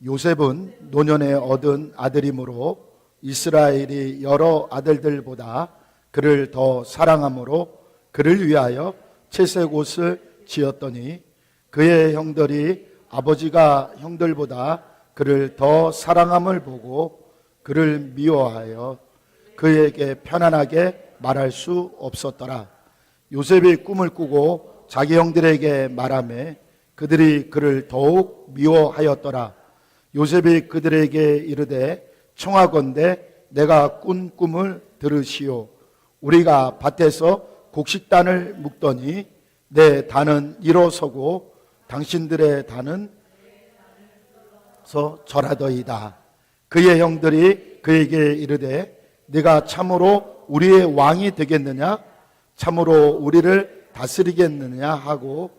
요셉은 노년에 얻은 아들이므로 이스라엘이 여러 아들들보다 그를 더 사랑함으로 그를 위하여 채색 옷을 지었더니 그의 형들이 아버지가 형들보다 그를 더 사랑함을 보고 그를 미워하여 그에게 편안하게 말할 수 없었더라. 요셉이 꿈을 꾸고 자기 형들에게 말하매 그들이 그를 더욱 미워하였더라. 요셉이 그들에게 이르되 청하건대 내가 꾼 꿈을 들으시오. 우리가 밭에서 곡식단을 묶더니 내 단은 일어서고 당신들의 단은 절하더이다. 그의 형들이 그에게 이르되 네가 참으로 우리의 왕이 되겠느냐? 참으로 우리를 다스리겠느냐? 하고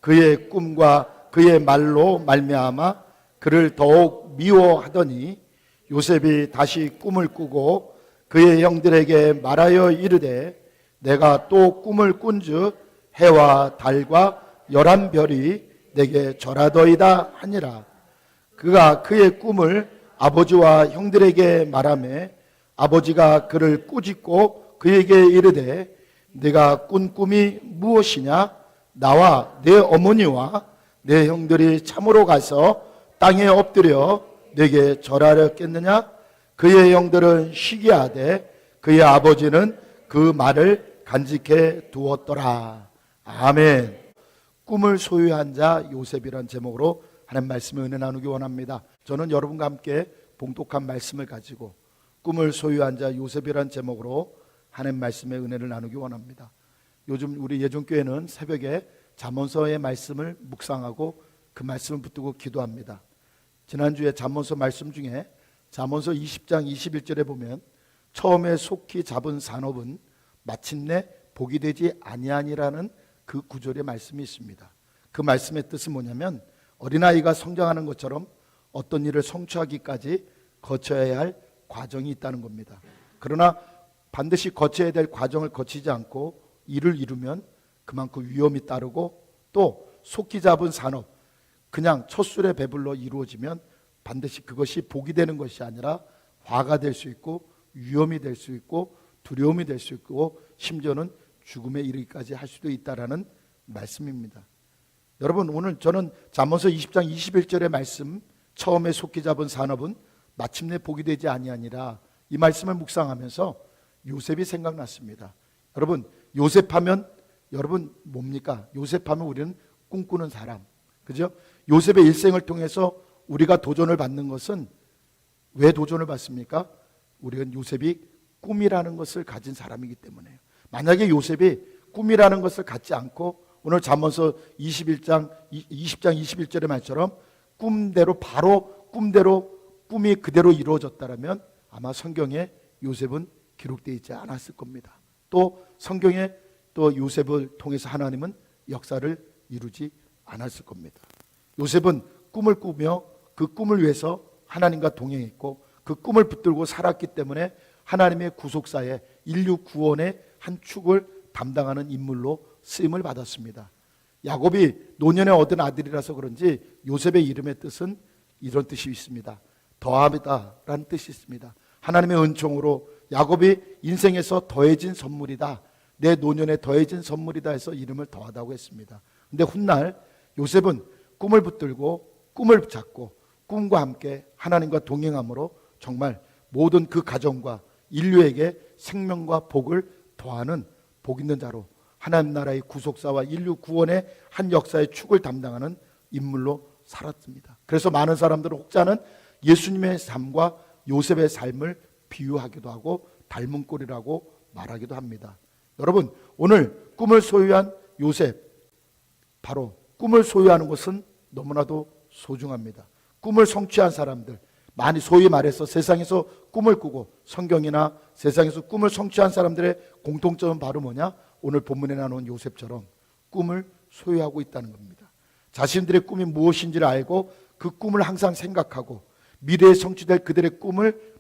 그의 꿈과 그의 말로 말미암아 그를 더욱 미워하더니 요셉이 다시 꿈을 꾸고 그의 형들에게 말하여 이르되 내가 또 꿈을 꾼즉 해와 달과 11별이 내게 절하더이다 하니라. 그가 그의 꿈을 아버지와 형들에게 말하며 아버지가 그를 꾸짖고 그에게 이르되 네가 꾼 꿈이 무엇이냐? 나와 내 어머니와 내 형들이 참으로 가서 땅에 엎드려 내게 절하렸겠느냐? 그의 형들은 시기하되 그의 아버지는 그 말을 간직해 두었더라. 아멘. 꿈을 소유한 자 요셉이란 제목으로 하나님 말씀을 은혜 나누기 원합니다. 저는 여러분과 함께 봉독한 말씀을 가지고 꿈을 소유한 자 요셉이란 제목으로 하나님 말씀의 은혜를 나누기 원합니다. 요즘 우리 예종교회는 새벽에 잠언서의 말씀을 묵상하고 그 말씀을 붙들고 기도합니다. 지난주에 잠언서 말씀 중에 잠언서 20장 21절에 보면 처음에 속히 잡은 산업은 마침내 복이 되지 아니하니라는 그 구절의 말씀이 있습니다. 그 말씀의 뜻은 뭐냐면 어린아이가 성장하는 것처럼 어떤 일을 성취하기까지 거쳐야 할 과정이 있다는 겁니다. 그러나 반드시 거쳐야 될 과정을 거치지 않고 일을 이루면 그만큼 위험이 따르고 또 속히 잡은 산업, 그냥 첫 술에 배불러 이루어지면 반드시 그것이 복이 되는 것이 아니라 화가 될 수 있고 위험이 될 수 있고 두려움이 될 수 있고 심지어는 죽음에 이르기까지 할 수도 있다라는 말씀입니다. 여러분, 오늘 저는 잠언서 20장 21절의 말씀, 처음에 속히 잡은 산업은 마침내 복이 되지 아니하니라, 이 말씀을 묵상하면서 요셉이 생각났습니다. 여러분, 요셉하면 여러분 뭡니까? 요셉하면 우리는 꿈꾸는 사람, 그죠? 요셉의 일생을 통해서 우리가 도전을 받는 것은 왜 도전을 받습니까? 우리는 요셉이 꿈이라는 것을 가진 사람이기 때문에요. 만약에 요셉이 꿈이라는 것을 갖지 않고 오늘 잠언서 20장 21절의 말처럼 꿈대로 바로 꿈대로 꿈이 그대로 이루어졌다면 아마 성경에 요셉은 기록되어 있지 않았을 겁니다. 또 성경에 또 요셉을 통해서 하나님은 역사를 이루지 않았을 겁니다. 요셉은 꿈을 꾸며 그 꿈을 위해서 하나님과 동행했고 그 꿈을 붙들고 살았기 때문에 하나님의 구속사에 인류 구원의 한 축을 담당하는 인물로 쓰임을 받았습니다. 야곱이 노년에 얻은 아들이라서 그런지 요셉의 이름의 뜻은 이런 뜻이 있습니다. 더하다라는 뜻이 있습니다. 하나님의 은총으로 야곱이 인생에서 더해진 선물이다, 내 노년에 더해진 선물이다 해서 이름을 더하다고 했습니다. 그런데 훗날 요셉은 꿈을 붙들고 꿈을 잡고 꿈과 함께 하나님과 동행함으로 정말 모든 그 가정과 인류에게 생명과 복을 더하는 복 있는 자로 하나님 나라의 구속사와 인류 구원의 한 역사의 축을 담당하는 인물로 살았습니다. 그래서 많은 사람들은 혹자는 예수님의 삶과 요셉의 삶을 비유하기도 하고 닮은 꼴이라고 말하기도 합니다. 여러분, 오늘 꿈을 소유한 요셉, 바로 꿈을 소유하는 것은 너무나도 소중합니다. 꿈을 성취한 사람들, 많이 소위 말해서 세상에서 꿈을 꾸고 성경이나 세상에서 꿈을 성취한 사람들의 공통점은 바로 뭐냐? 오늘 본문에 나온 요셉처럼 꿈을 소유하고 있다는 겁니다. 자신들의 꿈이 무엇인지를 알고 그 꿈을 항상 생각하고 미래에 성취될 그들의 꿈을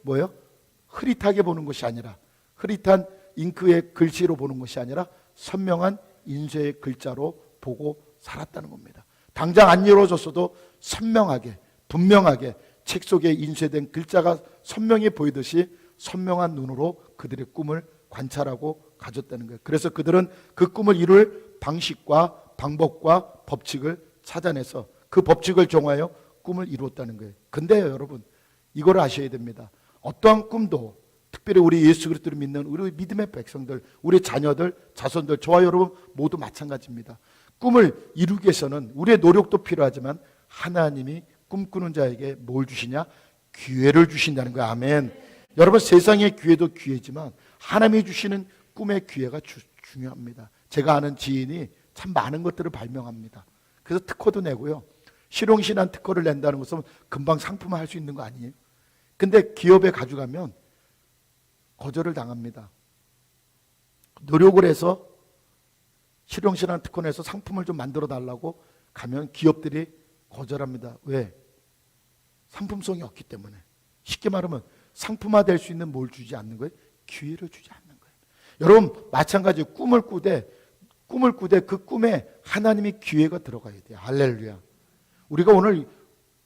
흐릿하게 보는 것이 아니라, 흐릿한 잉크의 글씨로 보는 것이 아니라 선명한 인쇄의 글자로 보고 살았다는 겁니다. 당장 안 이루어졌어도 선명하게 분명하게 책 속에 인쇄된 글자가 선명히 보이듯이 선명한 눈으로 그들의 꿈을 관찰하고 가졌다는 거예요. 그래서 그들은 그 꿈을 이룰 방식과 방법과 법칙을 찾아내서 그 법칙을 정하여 꿈을 이루었다는 거예요. 근데요, 여러분, 이걸 아셔야 됩니다. 어떠한 꿈도, 특별히 우리 예수 그리스도를 믿는 우리 믿음의 백성들, 우리 자녀들, 자손들, 저와 여러분 모두 마찬가지입니다. 꿈을 이루기 위해서는 우리의 노력도 필요하지만 하나님이 꿈꾸는 자에게 뭘 주시냐? 기회를 주신다는 거예요. 아멘. 여러분, 세상의 기회도 기회지만 하나님이 주시는 꿈의 기회가 중요합니다. 제가 아는 지인이 참 많은 것들을 발명합니다. 그래서 특허도 내고요. 실용신한 특허를 낸다는 것은 금방 상품화할 수 있는 거 아니에요? 근데 기업에 가져가면 거절을 당합니다. 노력을 해서 실용신한 특허 내서 상품을 좀 만들어 달라고 가면 기업들이 거절합니다. 왜? 상품성이 없기 때문에. 쉽게 말하면 상품화될 수 있는 뭘 주지 않는 거예요? 기회를 주지 않는 거예요. 여러분, 마찬가지로 꿈을 꾸되 그 꿈에 하나님의 기회가 들어가야 돼요. 할렐루야. 우리가 오늘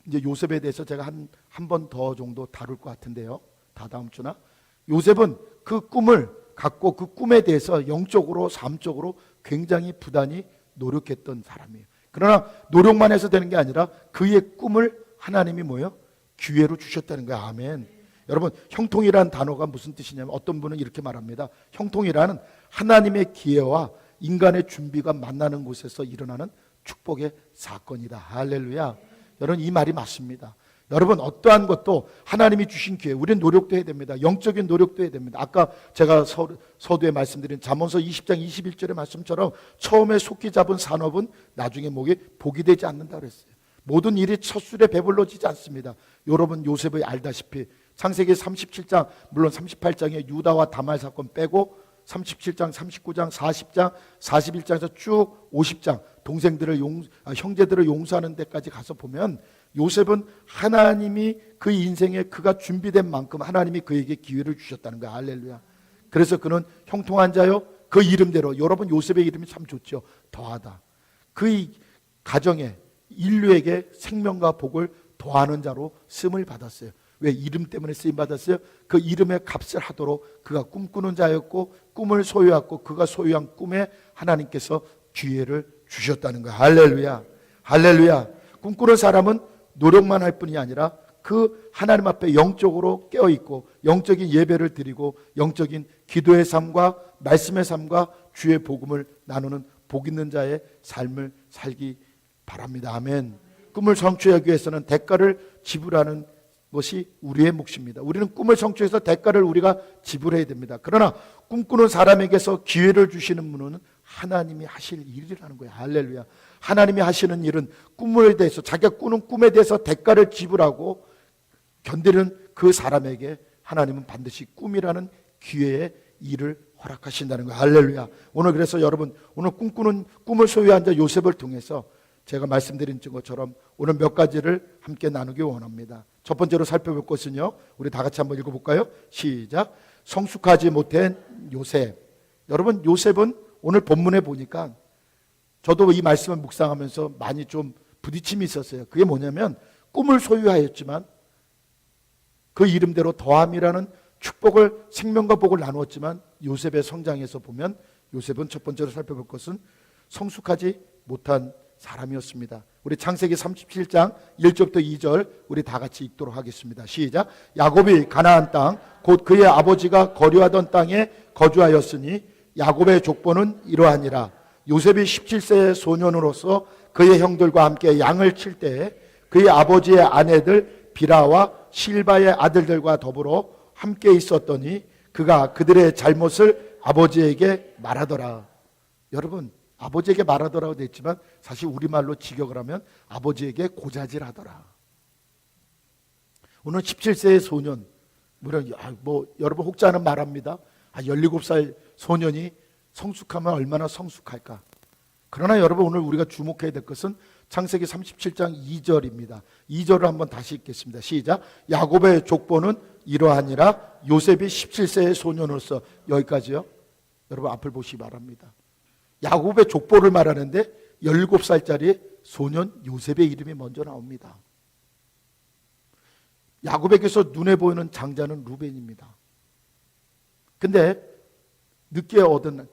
이제 요셉에 대해서 제가 한 번 더 정도 다룰 것 같은데요. 다다음 주나. 요셉은 그 꿈을 갖고 그 꿈에 대해서 영적으로 삶적으로 굉장히 부단히 노력했던 사람이에요. 그러나 노력만 해서 되는 게 아니라 그의 꿈을 하나님이 뭐예요? 기회로 주셨다는 거예요. 아멘. 여러분, 형통이라는 단어가 무슨 뜻이냐면 어떤 분은 이렇게 말합니다. 형통이라는 하나님의 기회와 인간의 준비가 만나는 곳에서 일어나는 축복의 사건이다. 할렐루야. 여러분, 이 말이 맞습니다. 여러분, 어떠한 것도 하나님이 주신 기회, 우리는 노력도 해야 됩니다. 영적인 노력도 해야 됩니다. 아까 제가 서두에 말씀드린 잠언서 20장 21절의 말씀처럼 처음에 속기 잡은 산업은 나중에 복이 되지 않는다 그랬어요. 모든 일이 첫 술에 배불러지지 않습니다. 여러분, 요셉이 알다시피 창세기 37장, 물론 38장에 유다와 다말 사건 빼고 37장, 39장, 40장, 41장에서 쭉 50장 동생들을 형제들을 용서하는 데까지 가서 보면 요셉은 하나님이 그 인생에 그가 준비된 만큼 하나님이 그에게 기회를 주셨다는 거야. 할렐루야. 그래서 그는 형통한 자요, 그 이름대로, 여러분 요셉의 이름이 참 좋죠. 더하다. 그 가정에 인류에게 생명과 복을 더하는 자로 쓰임을 받았어요. 왜? 이름 때문에 쓰임 받았어요. 그 이름의 값을 하도록 그가 꿈꾸는 자였고 꿈을 소유했고 그가 소유한 꿈에 하나님께서 기회를 주셨다는 거야. 할렐루야. 할렐루야. 꿈꾸는 사람은 노력만 할 뿐이 아니라 그 하나님 앞에 영적으로 깨어있고 영적인 예배를 드리고 영적인 기도의 삶과 말씀의 삶과 주의 복음을 나누는 복 있는 자의 삶을 살기 바랍니다. 아멘. 꿈을 성취하기 위해서는 대가를 지불하는 것이 우리의 몫입니다. 우리는 꿈을 성취해서 대가를 우리가 지불해야 됩니다. 그러나 꿈꾸는 사람에게서 기회를 주시는 분은 하나님이 하실 일이라는 거예요. 할렐루야. 하나님이 하시는 일은 꿈에 대해서, 자기가 꾸는 꿈에 대해서 대가를 지불하고 견디는 그 사람에게 하나님은 반드시 꿈이라는 기회의 일을 허락하신다는 거예요. 할렐루야. 오늘 그래서 여러분, 오늘 꿈꾸는 꿈을 소유한 자 요셉을 통해서 제가 말씀드린 것처럼 오늘 몇 가지를 함께 나누기 원합니다. 첫 번째로 살펴볼 것은요, 우리 다 같이 한번 읽어볼까요? 시작. 성숙하지 못한 요셉. 여러분, 요셉은 오늘 본문에 보니까 저도 이 말씀을 묵상하면서 많이 좀 부딪힘이 있었어요. 그게 뭐냐면 꿈을 소유하였지만 그 이름대로 더함이라는 축복을, 생명과 복을 나누었지만 요셉의 성장에서 보면 요셉은 첫 번째로 살펴볼 것은 성숙하지 못한 사람이었습니다. 우리 창세기 37장 1절부터 2절 우리 다 같이 읽도록 하겠습니다. 시작. 야곱이 가나안 땅 곧 그의 아버지가 거류하던 땅에 거주하였으니 야곱의 족보는 이러하니라. 요셉이 17세의 소년으로서 그의 형들과 함께 양을 칠 때에 그의 아버지의 아내들 비라와 실바의 아들들과 더불어 함께 있었더니 그가 그들의 잘못을 아버지에게 말하더라. 여러분, 아버지에게 말하더라고 되어 있지만 사실 우리말로 직역을 하면 아버지에게 고자질하더라. 오늘 17세의 소년, 여러분 혹자는 말합니다. 17살 소년이 성숙하면 얼마나 성숙할까. 그러나 여러분, 오늘 우리가 주목해야 될 것은 창세기 37장 2절입니다. 2절을 한번 다시 읽겠습니다. 시작. 야곱의 족보는 이러하니라. 요셉이 17세의 소년으로서, 여기까지요. 여러분 앞을 보시기 바랍니다. 야곱의 족보를 말하는데 17살짜리 소년 요셉의 이름이 먼저 나옵니다. 야곱에게서 눈에 보이는 장자는 루벤입니다. 근데 늦게 얻은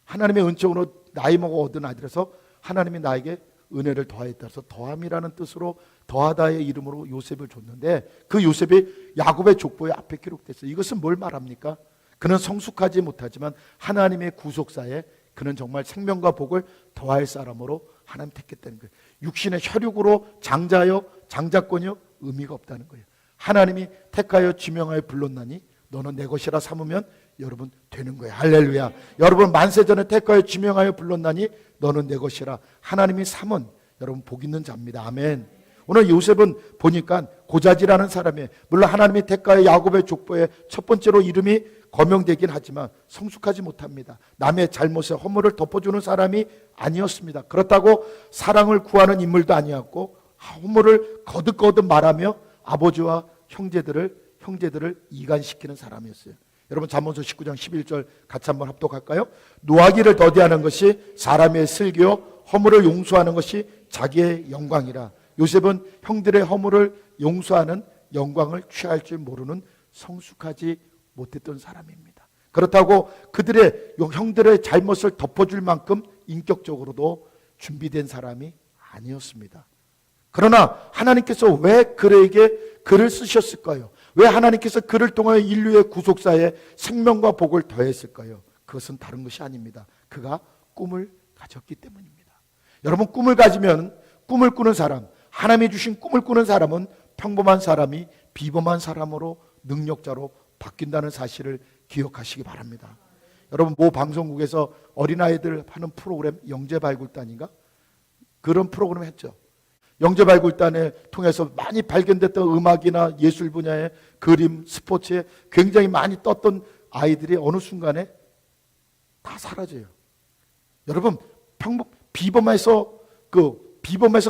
하나님의 은총으로 나이 먹어 얻은 아들에서 하나님이 나에게 은혜를 더하였다 해서 더함이라는 뜻으로 더하다의 이름으로 요셉을 줬는데 그 요셉이 야곱의 족보에 앞에 기록됐어요. 이것은 뭘 말합니까? 그는 성숙하지 못하지만 하나님의 구속사에 그는 정말 생명과 복을 더할 사람으로 하나님 택했다는 거예요. 육신의 혈육으로 장자여 장자권이요 의미가 없다는 거예요. 하나님이 택하여 지명하여 불렀나니 너는 내 것이라 삼으면 여러분 되는 거예요. 할렐루야. 여러분 만세전에 택하여 지명하여 불렀나니 너는 내 것이라 하나님이 삼은 여러분 복 있는 자입니다. 아멘. 오늘 요셉은 보니까 고자지라는 사람이에요. 물론 하나님이 택하여 야곱의 족보에 첫 번째로 이름이 거명되긴 하지만 성숙하지 못합니다. 남의 잘못에 허물을 덮어주는 사람이 아니었습니다. 그렇다고 사랑을 구하는 인물도 아니었고 허물을 거듭거듭 말하며 아버지와 형제들을 이간시키는 사람이었어요. 여러분 잠언서 19장 11절 같이 한번 합독할까요? 노하기를 더디하는 것이 사람의 슬기요 허물을 용서하는 것이 자기의 영광이라. 요셉은 형들의 허물을 용서하는 영광을 취할 줄 모르는 성숙하지 못했던 사람입니다. 그렇다고 그들의 형들의 잘못을 덮어줄 만큼 인격적으로도 준비된 사람이 아니었습니다. 그러나 하나님께서 왜 그에게 글을 쓰셨을까요? 왜 하나님께서 그를 통하여 인류의 구속사에 생명과 복을 더했을까요? 그것은 다른 것이 아닙니다. 그가 꿈을 가졌기 때문입니다. 여러분 꿈을 가지면 꿈을 꾸는 사람, 하나님이 주신 꿈을 꾸는 사람은 평범한 사람이 비범한 사람으로 능력자로 바뀐다는 사실을 기억하시기 바랍니다. 여러분 모 방송국에서 어린아이들 하는 프로그램 영재발굴단인가? 그런 프로그램 했죠. 영재발굴단을 통해서 많이 발견됐던 음악이나 예술 분야의 그림, 스포츠에 굉장히 많이 떴던 아이들이 어느 순간에 다 사라져요. 여러분 비범해서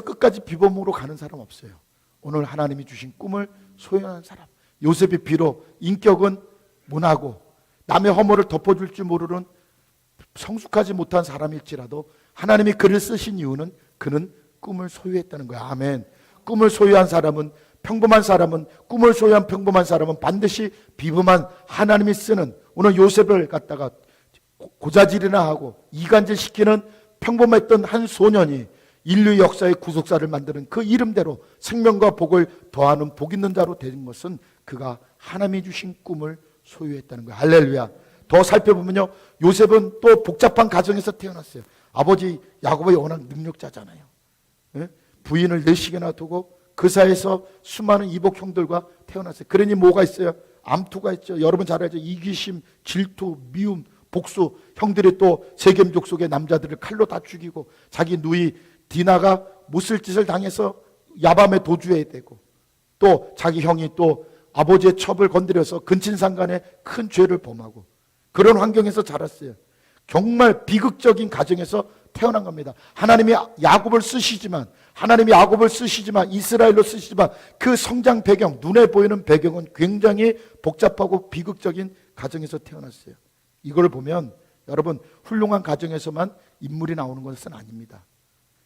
끝까지 비범으로 가는 사람 없어요. 오늘 하나님이 주신 꿈을 소유하는 사람. 요셉이 비록 인격은 문하고 남의 허물을 덮어줄 줄 모르는 성숙하지 못한 사람일지라도 하나님이 그를 쓰신 이유는 그는 꿈을 소유했다는 거야. 아멘. 꿈을 소유한 사람은 꿈을 소유한 평범한 사람은 반드시 비범한 하나님이 쓰는 오늘 요셉을 갖다가 고자질이나 하고 이간질시키는 평범했던 한 소년이 인류 역사의 구속사를 만드는 그 이름대로 생명과 복을 더하는 복 있는 자로 된 것은 그가 하나님이 주신 꿈을 소유했다는 거예요. 할렐루야. 더 살펴보면요, 요셉은 또 복잡한 가정에서 태어났어요. 아버지 야곱이 워낙 능력자잖아요. 부인을 4씩이나 두고 그 사이에서 수많은 이복 형들과 태어났어요. 그러니 뭐가 있어요? 암투가 있죠. 여러분 잘 알죠. 이기심, 질투, 미움, 복수. 형들이 또 세겜 족속의 남자들을 칼로 다 죽이고 자기 누이 디나가 못쓸 짓을 당해서 야밤에 도주해야 되고 또 자기 형이 또 아버지의 첩을 건드려서 근친상간에 큰 죄를 범하고 그런 환경에서 자랐어요. 정말 비극적인 가정에서 태어난 겁니다. 하나님이 야곱을 쓰시지만 이스라엘로 쓰시지만 그 성장 배경, 눈에 보이는 배경은 굉장히 복잡하고 비극적인 가정에서 태어났어요. 이걸 보면 여러분 훌륭한 가정에서만 인물이 나오는 것은 아닙니다.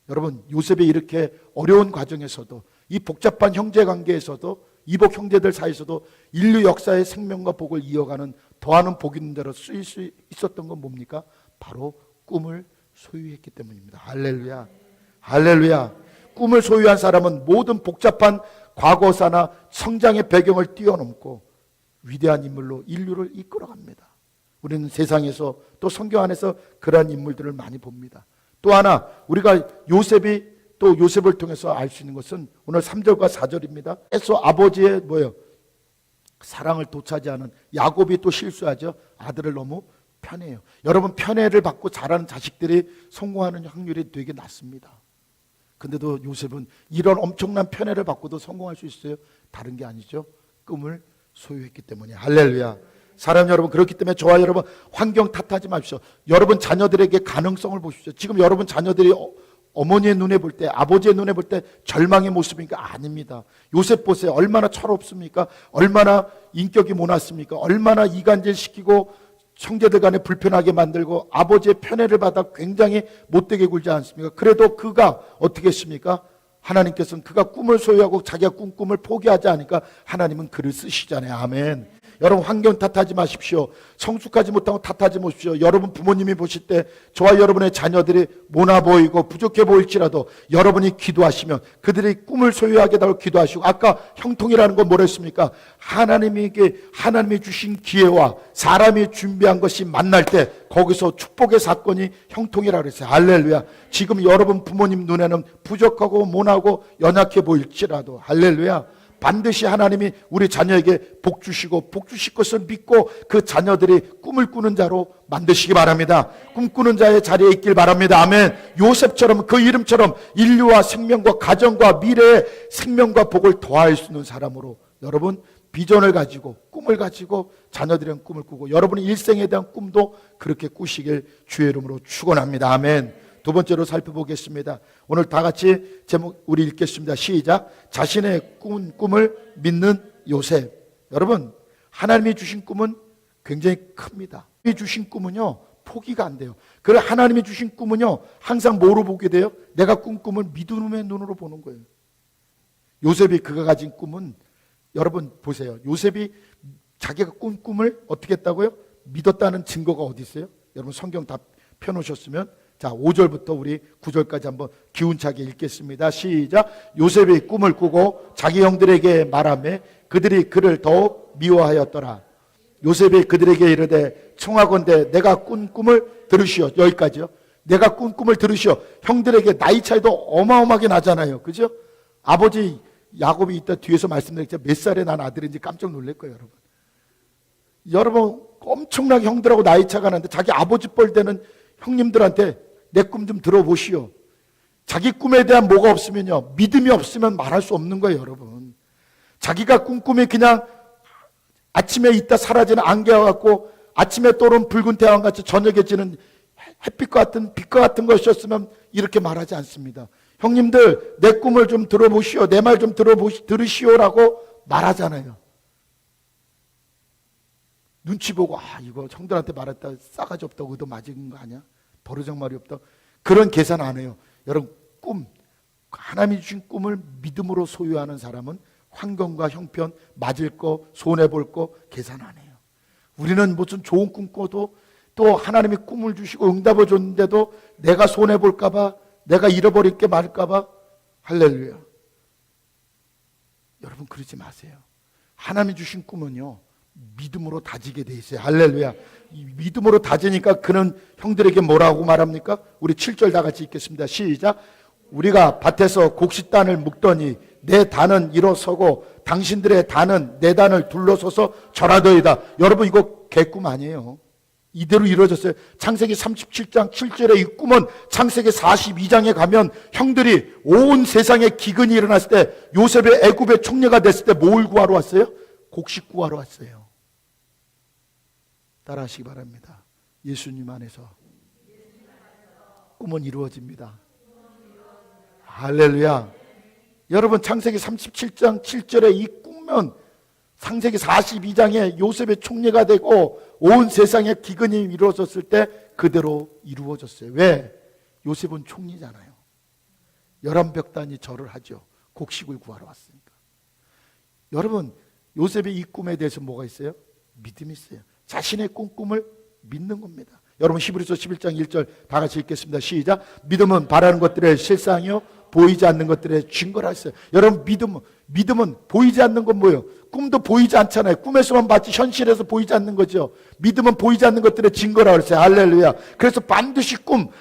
여러분 요셉이 이렇게 어려운 과정에서도 이 복잡한 형제관계에서도 이복 형제들 사이에서도 인류 역사의 생명과 복을 이어가는 더하는 복 있는 대로 쓰일 수 있었던 건 뭡니까? 바로 꿈을 소유했기 때문입니다. 할렐루야. 할렐루야. 꿈을 소유한 사람은 모든 복잡한 과거사나 성장의 배경을 뛰어넘고 위대한 인물로 인류를 이끌어갑니다. 우리는 세상에서 또 성경 안에서 그러한 인물들을 많이 봅니다. 또 하나 우리가 요셉을 통해서 알 수 있는 것은 오늘 3절과 4절입니다. 에서 아버지의 사랑을 도차지하는 야곱이 또 실수하죠. 아들을 너무 편애해요. 여러분 편애를 받고 자라는 자식들이 성공하는 확률이 되게 낮습니다. 근데도 요셉은 이런 엄청난 편애를 받고도 성공할 수 있어요? 다른 게 아니죠. 꿈을 소유했기 때문에. 할렐루야. 사람 여러분, 그렇기 때문에 저와 여러분 환경 탓하지 마십시오. 여러분 자녀들에게 가능성을 보십시오. 지금 여러분 자녀들이 어머니의 눈에 볼 때, 아버지의 눈에 볼 때 절망의 모습입니까? 아닙니다. 요셉 보세요. 얼마나 철없습니까? 얼마나 인격이 모났습니까? 얼마나 이간질시키고 형제들 간에 불편하게 만들고 아버지의 편애를 받아 굉장히 못되게 굴지 않습니까? 그래도 그가 어떻게 했습니까? 하나님께서는 그가 꿈을 소유하고 자기가 꾼 꿈을 포기하지 않으니까 하나님은 그를 쓰시잖아요. 아멘. 여러분 환경 탓하지 마십시오. 성숙하지 못하고 탓하지 마십시오. 여러분 부모님이 보실 때 저와 여러분의 자녀들이 모나 보이고 부족해 보일지라도 여러분이 기도하시면 그들이 꿈을 소유하게 달라고 기도하시고, 아까 형통이라는 건 뭐랬습니까? 하나님이 주신 기회와 사람이 준비한 것이 만날 때 거기서 축복의 사건이 형통이라고 그랬어요. 할렐루야. 지금 여러분 부모님 눈에는 부족하고 모나고 연약해 보일지라도 할렐루야, 반드시 하나님이 우리 자녀에게 복 주시고 복 주실 것을 믿고 그 자녀들이 꿈을 꾸는 자로 만드시기 바랍니다. 꿈꾸는 자의 자리에 있길 바랍니다. 아멘. 요셉처럼, 그 이름처럼 인류와 생명과 가정과 미래의 생명과 복을 더할 수 있는 사람으로 여러분 비전을 가지고 꿈을 가지고 자녀들이랑 꿈을 꾸고 여러분의 일생에 대한 꿈도 그렇게 꾸시길 주의 이름으로 축원합니다. 아멘. 두 번째로 살펴보겠습니다. 오늘 다 같이 제목 우리 읽겠습니다. 시작. 자신의 꿈을 믿는 요셉. 여러분, 하나님이 주신 꿈은 굉장히 큽니다. 하나님이 주신 꿈은요 포기가 안 돼요. 그래, 하나님이 주신 꿈은요 항상 뭐로 보게 돼요? 내가 꾼 꿈을 믿음의 눈으로 보는 거예요. 요셉이 그가 가진 꿈은, 여러분 보세요. 요셉이 자기가 꾼 꿈을 어떻게 했다고요? 믿었다는 증거가 어디 있어요? 여러분 성경 다 펴놓으셨으면 자, 5절부터 우리 9절까지 한번 기운차게 읽겠습니다. 시작. 요셉이 꿈을 꾸고 자기 형들에게 말하며 그들이 그를 더욱 미워하였더라. 요셉이 그들에게 이르되 청하건대 내가 꾼 꿈을 들으시오. 여기까지요. 내가 꾼 꿈을 들으시오. 형들에게 나이 차이도 어마어마하게 나잖아요. 그죠? 아버지 야곱이 이따 뒤에서 말씀드리겠지만 몇 살에 난 아들인지 깜짝 놀랄 거예요. 여러분 엄청나게 형들하고 나이 차가 나는데 자기 아버지 뻘 되는 형님들한테 내 꿈 좀 들어보시오. 자기 꿈에 대한 뭐가 없으면요 믿음이 없으면 말할 수 없는 거예요. 여러분 자기가 꾼 꿈이 그냥 아침에 있다 사라지는 안개와 같고 아침에 떠오른 붉은 태양같이 저녁에 지는 햇빛과 같은 빛과 같은 것이었으면 이렇게 말하지 않습니다. 형님들 내 꿈을 좀 들어보시오. 내 말 좀 들으시오라고 말하잖아요. 눈치 보고 이거 형들한테 말했다 싸가지 없다고 의도 맞은 거 아니야? 버르장말이 없다. 그런 계산 안 해요. 여러분 꿈, 하나님이 주신 꿈을 믿음으로 소유하는 사람은 환경과 형편, 맞을 거, 손해볼 거 계산 안 해요. 우리는 무슨 좋은 꿈 꿔도 또 하나님이 꿈을 주시고 응답을 줬는데도 내가 손해볼까 봐, 내가 잃어버릴 게 많을까 봐. 할렐루야. 여러분 그러지 마세요. 하나님이 주신 꿈은요 믿음으로 다지게 돼 있어요. 할렐루야. 믿음으로 다지니까 그는 형들에게 뭐라고 말합니까? 우리 7절 다 같이 읽겠습니다. 시작. 우리가 밭에서 곡식단을 묶더니 내 단은 일어서고 당신들의 단은 내 단을 둘러서서 절하더이다. 여러분 이거 개꿈 아니에요. 이대로 이루어졌어요. 창세기 37장 7절의 이 꿈은 창세기 42장에 가면 형들이 온 세상에 기근이 일어났을 때 요셉의 애굽의 총리가 됐을 때 뭘 구하러 왔어요? 곡식 구하러 왔어요. 따라하시기 바랍니다. 예수님 안에서 꿈은 이루어집니다. 할렐루야. 여러분 창세기 37장 7절에 이 꿈은 창세기 42장에 요셉의 총리가 되고 온 세상에 기근이 이루어졌을 때 그대로 이루어졌어요. 왜? 요셉은 총리잖아요. 11벽단이 절을 하죠. 곡식을 구하러 왔으니까. 여러분 요셉의 이 꿈에 대해서 뭐가 있어요? 믿음이 있어요. 자신의 꿈을 믿는 겁니다. 여러분 히브리서 11장 1절 다 같이 읽겠습니다. 시작. 믿음은 바라는 것들의 실상이요 보이지 않는 것들의 증거라 했어요. 여러분 믿음은 보이지 않는 건 뭐예요? 꿈도 보이지 않잖아요. 꿈에서만 봤지 현실에서 보이지 않는 거죠. 믿음은 보이지 않는 것들의 증거라 그랬어요. 할렐루야. 그래서 반드시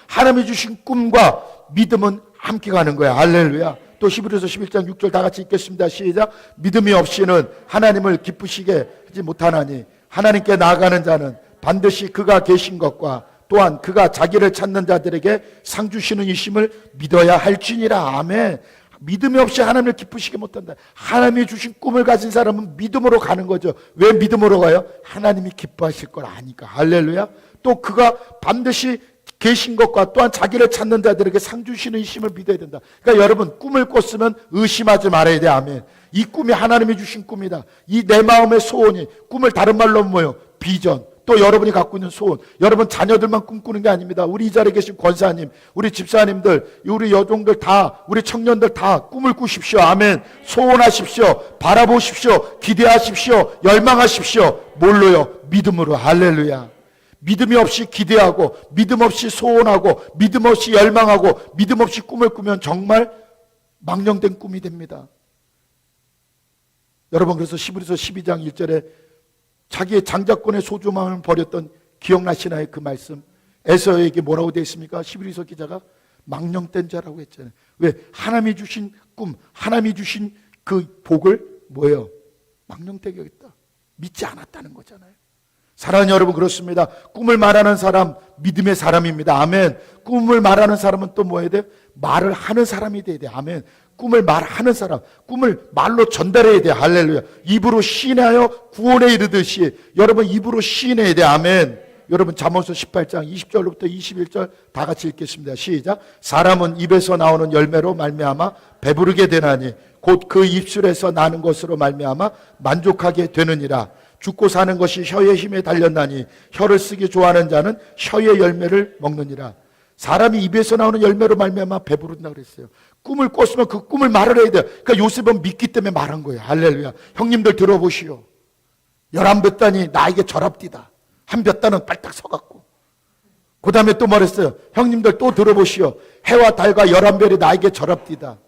하나님이 주신 꿈과 믿음은 함께 가는 거야. 할렐루야. 또 히브리서 11장 6절 다 같이 읽겠습니다. 시작. 믿음이 없이는 하나님을 기쁘시게 하지 못하나니 하나님께 나아가는 자는 반드시 그가 계신 것과 또한 그가 자기를 찾는 자들에게 상 주시는 이심을 믿어야 할지니라. 아멘. 믿음이 없이 하나님을 기쁘시게 못한다. 하나님이 주신 꿈을 가진 사람은 믿음으로 가는 거죠. 왜 믿음으로 가요? 하나님이 기뻐하실 걸 아니까. 할렐루야. 또 그가 반드시 계신 것과 또한 자기를 찾는 자들에게 상 주시는 이심을 믿어야 된다. 그러니까 여러분 꿈을 꿨으면 의심하지 말아야 돼. 아멘. 이 꿈이 하나님이 주신 꿈이다. 이 내 마음의 소원이 꿈을 다른 말로 뭐예요? 비전, 또 여러분이 갖고 있는 소원, 여러분 자녀들만 꿈꾸는 게 아닙니다. 우리 이 자리에 계신 권사님, 우리 집사님들, 우리 여종들 다, 우리 청년들 다 꿈을 꾸십시오. 아멘. 소원하십시오. 바라보십시오. 기대하십시오. 열망하십시오. 뭘로요? 믿음으로. 할렐루야. 믿음이 없이 기대하고, 믿음 없이 소원하고, 믿음 없이 열망하고, 믿음 없이 꿈을 꾸면 정말 망령된 꿈이 됩니다. 여러분, 그래서 히브리서 12장 1절에 자기의 장자권의 소중함을 버렸던, 기억나시나요? 그 말씀. 에서에게 뭐라고 되어 있습니까? 히브리서 기자가 망령된 자라고 했잖아요. 왜? 하나님이 주신 꿈, 하나님이 주신 그 복을 뭐예요? 망령되게 여겼다. 믿지 않았다는 거잖아요. 사랑하는 여러분, 그렇습니다. 꿈을 말하는 사람 믿음의 사람입니다. 아멘. 꿈을 말하는 사람은 또 뭐 해야 돼요? 말을 하는 사람이 돼야 돼요. 아멘. 꿈을 말하는 사람, 꿈을 말로 전달해야 돼요. 할렐루야. 입으로 시인하여 구원에 이르듯이 여러분 입으로 시인해야 돼요. 아멘. 여러분 잠언서 18장 20절부터 21절 다 같이 읽겠습니다. 시작. 사람은 입에서 나오는 열매로 말미암아 배부르게 되나니 곧 그 입술에서 나는 것으로 말미암아 만족하게 되느니라. 죽고 사는 것이 혀의 힘에 달렸나니 혀를 쓰기 좋아하는 자는 혀의 열매를 먹느니라. 사람이 입에서 나오는 열매로 말미암아 배부른다 그랬어요. 꿈을 꿨으면 그 꿈을 말을 해야 돼요. 그러니까 요셉은 믿기 때문에 말한 거예요. 할렐루야. 형님들 들어보시오. 11몇 단이 나에게 절합디다. 한 몇 단은 빨딱 서갖고. 그 다음에 또 말했어요. 형님들 또 들어보시오. 해와 달과 11별이 나에게 절합디다.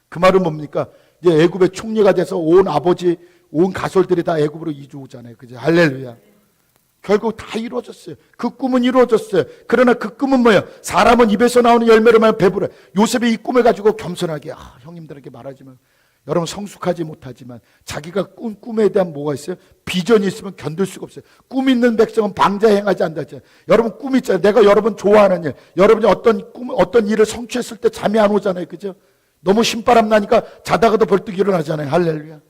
그 말은 뭡니까? 이제 애굽의 총리가 돼서 온 아버지, 온 가솔들이 다 애굽으로 이주 오잖아요. 그죠? 할렐루야. 결국 다 이루어졌어요. 그 꿈은 이루어졌어요. 그러나 그 꿈은 뭐예요? 사람은 입에서 나오는 열매로만 배부르. 요셉이 이 꿈을 가지고 겸손하게 형님들에게 말하지만 여러분 성숙하지 못하지만 자기가 꾼 꿈에 대한 뭐가 있어요? 비전이 있으면 견딜 수가 없어요. 꿈 있는 백성은 방자 행하지 않는다 했잖아요. 여러분 꿈 있잖아요. 내가 여러분 좋아하는 일, 여러분이 어떤 일을 성취했을 때 잠이 안 오잖아요. 그죠? 너무 신바람 나니까 자다가도 벌떡 일어나잖아요. 할렐루야.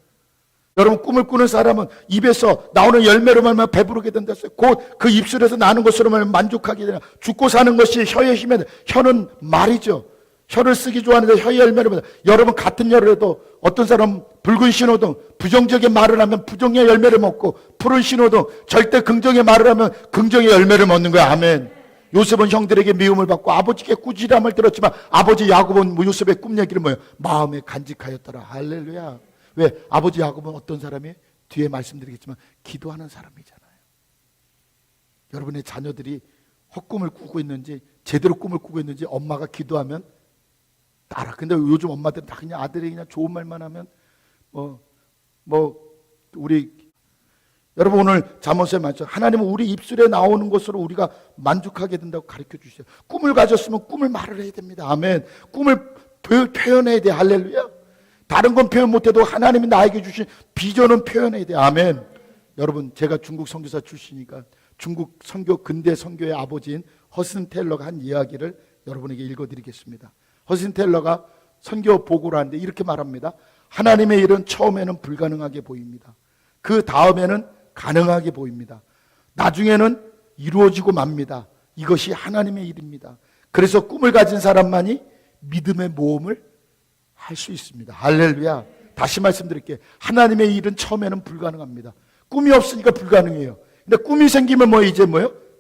여러분 꿈을 꾸는 사람은 입에서 나오는 열매로만 배부르게 된다 했어요. 곧 그 입술에서 나는 것으로만 만족하게 되나. 죽고 사는 것이 혀의 힘에, 혀는 말이죠. 혀를 쓰기 좋아하는데 혀의 열매로. 여러분 같은 열에도 어떤 사람은 붉은 신호등, 부정적인 말을 하면 부정의 열매를 먹고, 푸른 신호등, 절대 긍정의 말을 하면 긍정의 열매를 먹는 거야. 아멘. 요셉은 형들에게 미움을 받고 아버지께 꾸지람을 들었지만 아버지 야곱은 요셉의 꿈 얘기를 뭐예요? 마음에 간직하였더라. 할렐루야. 왜? 아버지 야곱은 어떤 사람이? 뒤에 말씀드리겠지만 기도하는 사람이잖아요. 여러분의 자녀들이 헛꿈을 꾸고 있는지 제대로 꿈을 꾸고 있는지 엄마가 기도하면 따라. 근데 요즘 엄마들은 다 그냥 아들이 그냥 좋은 말만 하면 우리 여러분 오늘 잠언서에 말씀 하나님은 우리 입술에 나오는 것으로 우리가 만족하게 된다고 가르쳐 주세요. 꿈을 가졌으면 꿈을 말을 해야 됩니다. 아멘. 꿈을 표현해야 돼. 할렐루야. 다른 건 표현 못해도 하나님이 나에게 주신 비전은 표현해야 돼. 아멘. 여러분 제가 중국 선교사 출신이니까 중국 선교 근대 선교의 아버지인 허슨 테일러가 한 이야기를 여러분에게 읽어드리겠습니다. 허슨 테일러가 선교 보고를 하는데 이렇게 말합니다. 하나님의 일은 처음에는 불가능하게 보입니다. 그 다음에는 가능하게 보입니다. 나중에는 이루어지고 맙니다. 이것이 하나님의 일입니다. 그래서 꿈을 가진 사람만이 믿음의 모험을 할 수 있습니다. 할렐루야. 다시 말씀드릴게요. 하나님의 일은 처음에는 불가능합니다. 꿈이 없으니까 불가능해요. 근데 꿈이 생기면 이제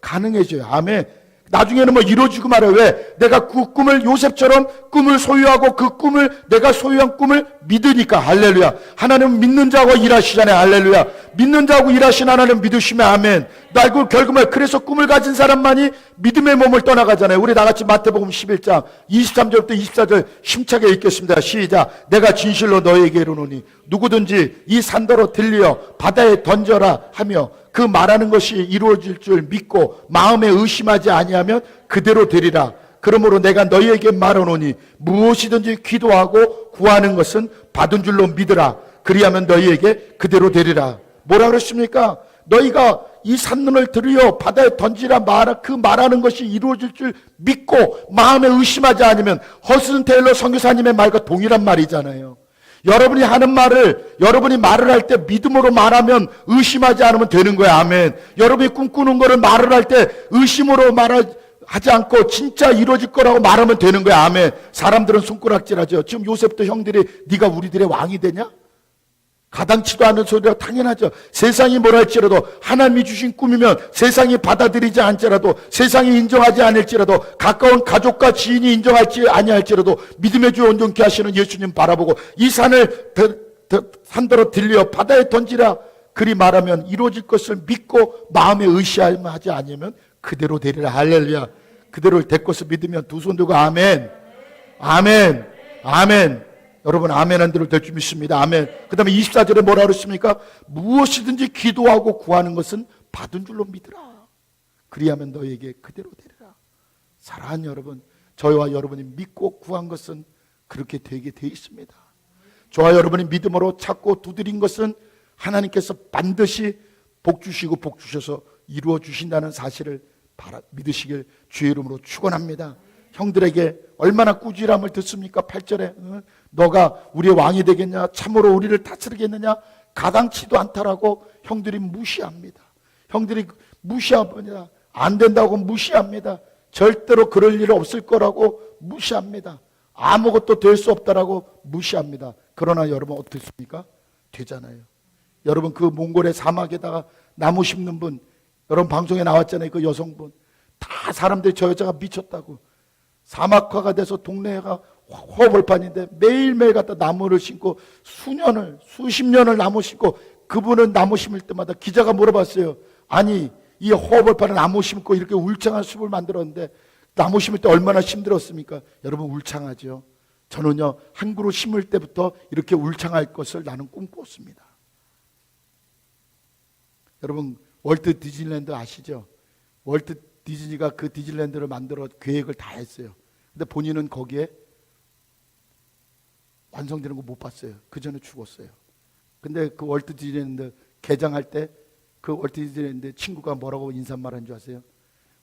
가능해져요. 아멘. 나중에는 이루어지고 말아요. 왜? 내가 그 꿈을 요셉처럼 꿈을 소유하고 그 꿈을 내가 소유한 꿈을 믿으니까. 할렐루야. 하나님은 믿는 자하고 일하시잖아요. 할렐루야. 믿는 자하고 일하신 하나님 믿으시면 아멘. 나 결국은 그래서 꿈을 가진 사람만이 믿음의 몸을 떠나가잖아요. 우리 다같이 마태복음 11장 23절부터 24절 힘차게 읽겠습니다. 시작. 내가 진실로 너에게 이르노니 누구든지 이 산더러 들려 바다에 던져라 하며 그 말하는 것이 이루어질 줄 믿고 마음에 의심하지 아니하면 그대로 되리라. 그러므로 내가 너희에게 말하노니 무엇이든지 기도하고 구하는 것은 받은 줄로 믿으라. 그리하면 너희에게 그대로 되리라. 뭐라 그랬습니까? 너희가 이 산눈을 들여 바다에 던지라 그 말하는 것이 이루어질 줄 믿고 마음에 의심하지 않으면 허슨 테일러 선교사님의 말과 동일한 말이잖아요. 여러분이 하는 말을 여러분이 말을 할 때 믿음으로 말하면 의심하지 않으면 되는 거예요. 아멘. 여러분이 꿈꾸는 거를 말을 할 때 의심으로 말하지 않고 진짜 이루어질 거라고 말하면 되는 거예요. 아멘. 사람들은 손가락질하죠. 지금 요셉도 형들이 네가 우리들의 왕이 되냐? 가당치도 않은 소리라 당연하죠. 세상이 뭐라 할지라도 하나님이 주신 꿈이면 세상이 받아들이지 않지라도, 세상이 인정하지 않을지라도, 가까운 가족과 지인이 인정할지 아니할지라도 믿음의 주 온전케 하시는 예수님 바라보고 이 산을 산더러 들려 바다에 던지라 그리 말하면 이루어질 것을 믿고 마음에 의심하지 않으면 그대로 되리라. 할렐루야. 그대로 될 것을 믿으면 두 손 들고 아멘, 아멘, 아멘. 여러분 아멘한 대로 될 줄 믿습니다. 아멘. 그 다음에 24절에 뭐라 그랬습니까? 무엇이든지 기도하고 구하는 것은 받은 줄로 믿으라. 그리하면 너에게 그대로 되리라. 사랑하는 여러분, 저와 여러분이 믿고 구한 것은 그렇게 되게 돼 있습니다. 저와 여러분이 믿음으로 찾고 두드린 것은 하나님께서 반드시 복 주시고 복 주셔서 이루어 주신다는 사실을 믿으시길 주의 이름으로 축원합니다. 형들에게 얼마나 꾸지람을 듣습니까? 8절에 너가 우리의 왕이 되겠냐? 참으로 우리를 다스리겠느냐? 가당치도 않다라고 형들이 무시합니다. 형들이 무시합니다. 안 된다고 무시합니다. 절대로 그럴 일 없을 거라고 무시합니다. 아무것도 될 수 없다라고 무시합니다. 그러나 여러분 어떻습니까? 되잖아요. 여러분 그 몽골의 사막에다가 나무 심는 분, 여러분 방송에 나왔잖아요. 그 여성분. 다 사람들이 저 여자가 미쳤다고. 사막화가 돼서 동네가 허벌판인데 매일매일 갖다 나무를 심고 수십 년을 나무 심고, 그분은 나무 심을 때마다 기자가 물어봤어요. 아니 이 허벌판에 나무 심고 이렇게 울창한 숲을 만들었는데 나무 심을 때 얼마나 힘들었습니까? 여러분 울창하죠. 저는요 한 그루 심을 때부터 이렇게 울창할 것을 나는 꿈꿨습니다. 여러분 월트 디즈니랜드 아시죠? 월트 디즈니가 그 디즈니랜드를 만들어 계획을 다 했어요. 근데 본인은 거기에 완성되는 거 못 봤어요. 그 전에 죽었어요. 근데 그 월트 디즈니랜드 개장할 때 그 월트 디즈니랜드 친구가 뭐라고 인사말한 줄 아세요?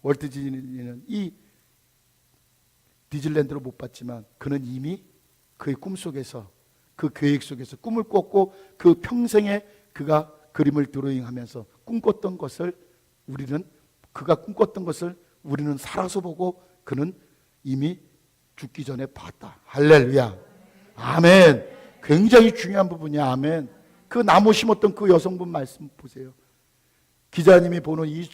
월트 디즈니는 이 디즈니랜드를 못 봤지만 그는 이미 그의 꿈속에서, 그 계획 속에서 꿈을 꿨고 그 평생에 그가 그림을 드로잉하면서 꿈꿨던 것을 그가 꿈꿨던 것을 우리는 살아서 보고 그는 이미 죽기 전에 봤다. 할렐루야. 아멘. 굉장히 중요한 부분이야. 아멘. 그 나무 심었던 그 여성분 말씀 보세요. 기자님이 보는 이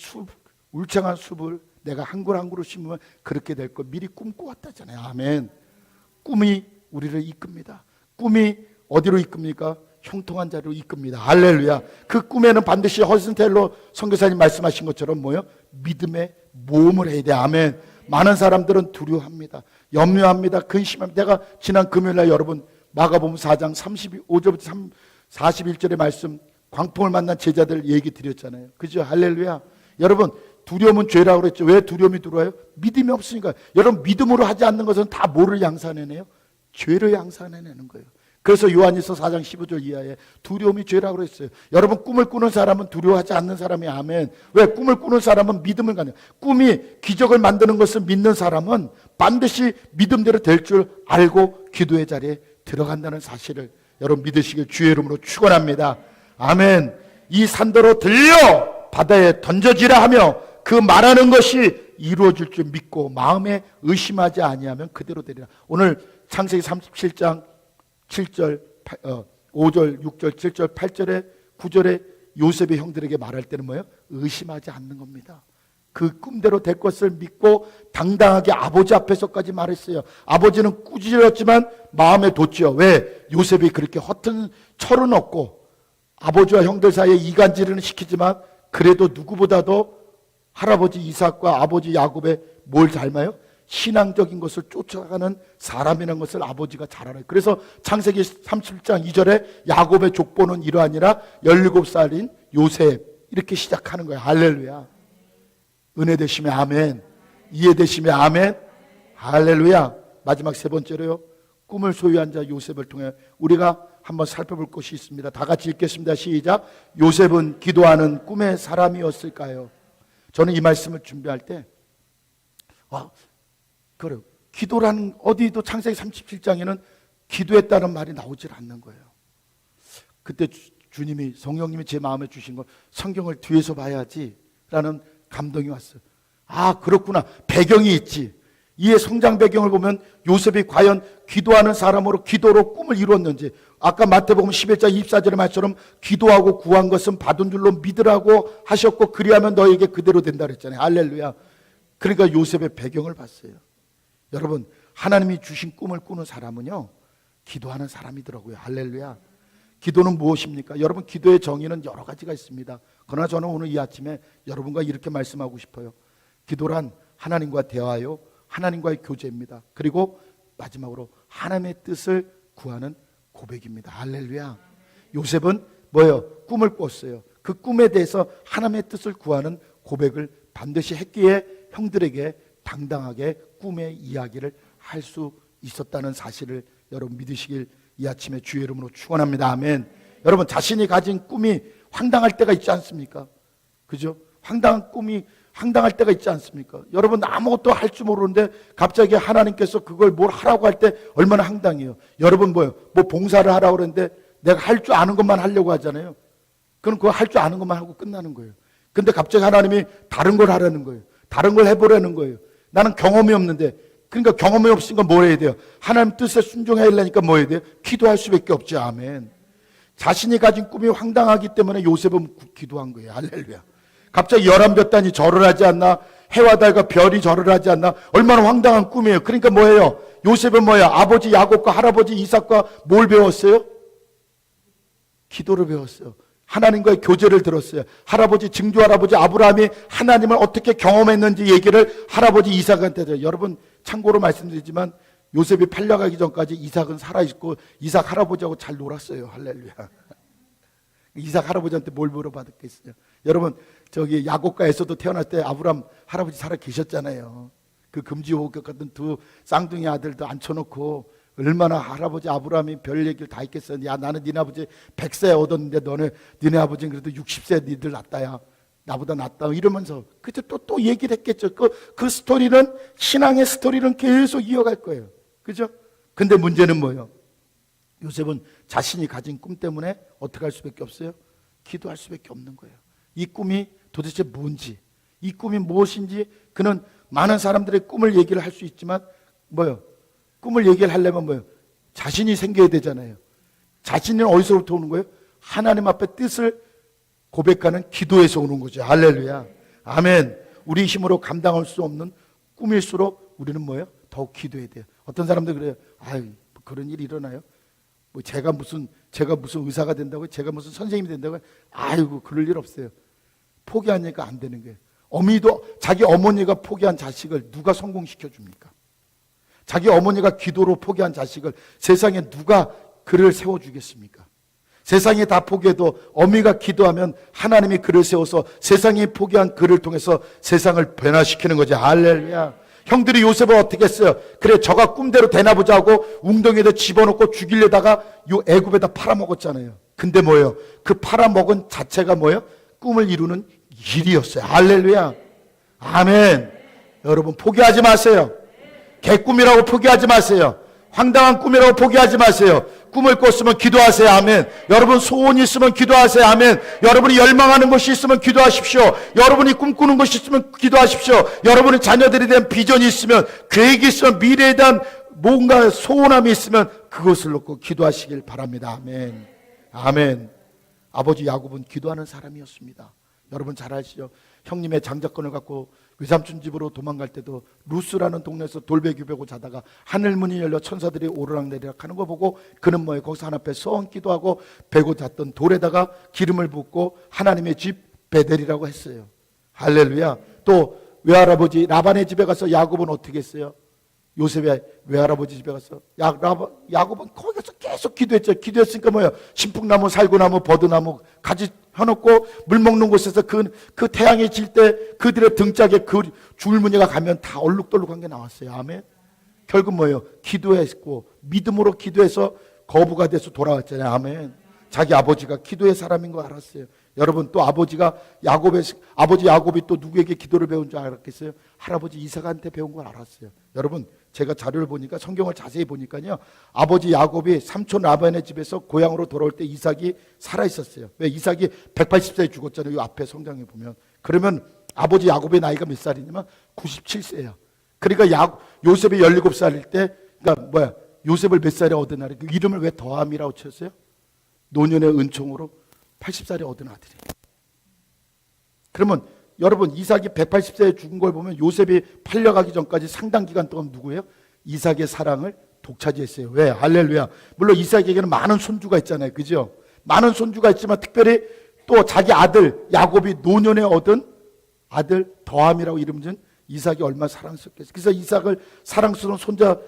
울창한 숲을 내가 한 그루 한 그루 심으면 그렇게 될 거 미리 꿈꿔왔다잖아요. 아멘. 꿈이 우리를 이끕니다. 꿈이 어디로 이끕니까? 형통한 자리로 이끕니다. 할렐루야. 그 꿈에는 반드시 허슨 텔러 선교사님 말씀하신 것처럼 뭐요? 믿음의 모험을 해야 돼. 아멘. 많은 사람들은 두려워합니다. 염려합니다. 근심합니다. 내가 지난 금요일날 여러분 마가복음 4장 35절부터 41절의 말씀, 광풍을 만난 제자들 얘기 드렸잖아요. 그죠? 할렐루야. 여러분 두려움은 죄라고 그랬죠. 왜 두려움이 들어와요? 믿음이 없으니까. 여러분 믿음으로 하지 않는 것은 다 뭐를 양산해내요? 죄를 양산해내는 거예요. 그래서 요한일서 4장 15절 이하에 두려움이 죄라고 그랬어요. 여러분 꿈을 꾸는 사람은 두려워하지 않는 사람이 아멘. 왜? 꿈을 꾸는 사람은 믿음을 가는, 꿈이 기적을 만드는 것을 믿는 사람은 반드시 믿음대로 될 줄 알고 기도의 자리에 들어간다는 사실을 여러분 믿으시길 주의 이름으로 축원합니다. 아멘. 이 산더러 들려 바다에 던져지라 하며 그 말하는 것이 이루어질 줄 믿고 마음에 의심하지 아니하면 그대로 되리라. 오늘 창세기 37장 7절, 5절, 6절, 7절, 8절에 9절에 요셉의 형들에게 말할 때는 뭐예요? 의심하지 않는 겁니다. 그 꿈대로 될 것을 믿고 당당하게 아버지 앞에서까지 말했어요. 아버지는 꾸짖었지만 마음에 뒀죠. 왜? 요셉이 그렇게 허튼 철은 없고 아버지와 형들 사이에 이간질은 시키지만 그래도 누구보다도 할아버지 이삭과 아버지 야곱의 뭘 닮아요? 신앙적인 것을 쫓아가는 사람이라는 것을 아버지가 잘 알아요. 그래서 창세기 37장 2절에 야곱의 족보는 이러하니라 17살인 요셉 이렇게 시작하는 거예요. 할렐루야. 은혜 되시면 아멘. 이해 되시면 아멘. 할렐루야. 마지막 세 번째로요, 꿈을 소유한 자 요셉을 통해 우리가 한번 살펴볼 것이 있습니다. 다 같이 읽겠습니다. 시작. 요셉은 기도하는 꿈의 사람이었을까요? 저는 이 말씀을 준비할 때 그래요. 기도라는, 어디도 창세기 37장에는 기도했다는 말이 나오질 않는 거예요. 그때 주님이, 성령님이 제 마음에 주신 걸 성경을 뒤에서 봐야지 라는 감동이 왔어요. 아 그렇구나. 배경이 있지. 이의 성장 배경을 보면 요셉이 과연 기도하는 사람으로 기도로 꿈을 이루었는지, 아까 마태복음 11장 24절의 말처럼 기도하고 구한 것은 받은 줄로 믿으라고 하셨고 그리하면 너에게 그대로 된다 그랬잖아요. 할렐루야. 그러니까 요셉의 배경을 봤어요. 여러분, 하나님이 주신 꿈을 꾸는 사람은요, 기도하는 사람이더라고요. 할렐루야. 기도는 무엇입니까? 여러분, 기도의 정의는 여러 가지가 있습니다. 그러나 저는 오늘 이 아침에 여러분과 이렇게 말씀하고 싶어요. 기도란 하나님과 대화요, 하나님과의 교제입니다. 그리고 마지막으로 하나님의 뜻을 구하는 고백입니다. 할렐루야. 요셉은 뭐예요? 꿈을 꿨어요. 그 꿈에 대해서 하나님의 뜻을 구하는 고백을 반드시 했기에 형들에게 당당하게 꿈의 이야기를 할 수 있었다는 사실을 여러분 믿으시길 이 아침에 주의 이름으로 축원합니다. 아멘. 여러분, 자신이 가진 꿈이 황당할 때가 있지 않습니까? 그죠? 황당할 때가 있지 않습니까? 여러분, 아무것도 할 줄 모르는데 갑자기 하나님께서 그걸 뭘 하라고 할 때 얼마나 황당해요. 여러분, 뭐 봉사를 하라고 그러는데 내가 할 줄 아는 것만 하려고 하잖아요. 그럼 그거 할 줄 아는 것만 하고 끝나는 거예요. 근데 갑자기 하나님이 다른 걸 하라는 거예요. 다른 걸 해보라는 거예요. 나는 경험이 없는데, 그러니까 경험이 없으니까 뭘 해야 돼요? 하나님 뜻에 순종해야 하려니까 뭐 해야 돼요? 기도할 수밖에 없죠. 아멘. 자신이 가진 꿈이 황당하기 때문에 요셉은 기도한 거예요. 할렐루야. 갑자기 11볕단이 절을 하지 않나? 해와 달과 별이 절을 하지 않나? 얼마나 황당한 꿈이에요. 그러니까 뭐예요? 요셉은 뭐예요? 아버지 야곱과 할아버지 이삭과 뭘 배웠어요? 기도를 배웠어요. 하나님과의 교제를 들었어요. 증조 할아버지 아브라함이 하나님을 어떻게 경험했는지 얘기를 할아버지 이삭한테 들어요. 여러분, 참고로 말씀드리지만 요셉이 팔려가기 전까지 이삭은 살아있고 이삭 할아버지하고 잘 놀았어요. 할렐루야. 이삭 할아버지한테 뭘 물어봤겠어요? 여러분, 저기 야곱과 에서도 태어날 때 아브라함 할아버지 살아 계셨잖아요. 그 금지호격 같은 두 쌍둥이 아들도 앉혀놓고 얼마나 할아버지 아브라함이 별 얘기를 다 했겠어요. 야, 나는 니네 아버지 100세 얻었는데 니네 아버지는 그래도 60세 니들 낫다야. 나보다 낫다. 이러면서 그때 또 얘기를 했겠죠. 그 스토리는, 신앙의 스토리는 계속 이어갈 거예요. 그죠? 근데 문제는 뭐예요? 요셉은 자신이 가진 꿈 때문에 어떻게 할 수밖에 없어요? 기도할 수밖에 없는 거예요. 이 꿈이 도대체 뭔지, 이 꿈이 무엇인지, 그는 많은 사람들의 꿈을 얘기를 할 수 있지만 뭐예요? 꿈을 얘기를 하려면 뭐예요? 자신이 생겨야 되잖아요. 자신은 어디서부터 오는 거예요? 하나님 앞에 뜻을 고백하는 기도에서 오는 거죠. 할렐루야. 아멘. 우리 힘으로 감당할 수 없는 꿈일수록 우리는 뭐예요? 더욱 기도해야 돼요. 어떤 사람들 그래요. 아유, 그런 일이 일어나요? 뭐 제가 무슨 의사가 된다고요? 제가 무슨 선생님이 된다고요? 아이고, 그럴 일 없어요. 포기하니까 안 되는 거예요. 어미도 자기 어머니가 포기한 자식을 누가 성공시켜 줍니까? 자기 어머니가 기도로 포기한 자식을 세상에 누가 그를 세워주겠습니까? 세상이 다 포기해도 어미가 기도하면 하나님이 그를 세워서 세상이 포기한 그를 통해서 세상을 변화시키는 거죠. 할렐루야. 형들이 요셉을 어떻게 했어요? 그래, 저가 꿈대로 되나보자 하고 웅덩이에다 집어넣고 죽이려다가 요 애굽에다 팔아먹었잖아요. 근데 뭐예요? 그 팔아먹은 자체가 뭐예요? 꿈을 이루는 일이었어요. 할렐루야. 아멘. 여러분, 포기하지 마세요. 개꿈이라고 포기하지 마세요. 황당한 꿈이라고 포기하지 마세요. 꿈을 꿨으면 기도하세요. 아멘. 여러분, 소원이 있으면 기도하세요. 아멘. 여러분이 열망하는 것이 있으면 기도하십시오. 여러분이 꿈꾸는 것이 있으면 기도하십시오. 여러분의 자녀들에 대한 비전이 있으면, 계획이 있으면, 미래에 대한 뭔가 소원함이 있으면 그것을 놓고 기도하시길 바랍니다. 아멘. 아멘. 아버지 야곱은 기도하는 사람이었습니다. 여러분 잘 아시죠? 형님의 장자권을 갖고 외삼촌 집으로 도망갈 때도 루스라는 동네에서 돌베개 베고 자다가 하늘 문이 열려 천사들이 오르락내리락 하는 거 보고 그는 뭐예요? 거기서 하나님 앞에 서원 기도하고 베고 잤던 돌에다가 기름을 붓고 하나님의 집 베델이라고 했어요. 할렐루야. 또 외할아버지 라반의 집에 가서 야곱은 어떻게 했어요? 요셉의 외할아버지 집에 가서 야곱은 거기서 계속 기도했죠. 기도했으니까 뭐예요? 신풍나무, 살구나무, 버드나무 가지 펴놓고 물 먹는 곳에서 그 태양이 질 때 그들의 등짝에 그 줄무늬가 가면 다 얼룩덜룩한 게 나왔어요. 아멘. 결국 뭐예요? 기도했고 믿음으로 기도해서 거부가 돼서 돌아왔잖아요. 아멘. 자기 아버지가 기도의 사람인 거 알았어요. 여러분, 또 아버지 야곱이 또 누구에게 기도를 배운 줄 알았겠어요? 할아버지 이삭한테 배운 걸 알았어요. 여러분, 제가 자료를 보니까, 성경을 자세히 보니까요, 아버지 야곱이 삼촌 라반의 집에서 고향으로 돌아올 때 이삭이 살아 있었어요. 왜? 이삭이 180세에 죽었잖아요. 이 앞에 성경에 보면. 그러면 아버지 야곱의 나이가 몇 살이냐면 97세예요. 그러니까 요셉이 17살일 때, 그러니까 요셉을 몇 살에 얻은 아들, 그 이름을 왜 더함이라고 쳤어요? 노년의 은총으로 80살에 얻은 아들이. 그러면 여러분, 이삭이 180세에 죽은 걸 보면 요셉이 팔려가기 전까지 상당 기간 동안 누구예요? 이삭의 사랑을 독차지했어요. 왜? 할렐루야. 물론 이삭에게는 많은 손주가 있잖아요. 그죠? 많은 손주가 있지만 특별히 또 자기 아들 야곱이 노년에 얻은 아들 더함이라고 이름 준 이삭이 얼마나 사랑스럽겠어요. 그래서 이삭을 사랑스러운 손자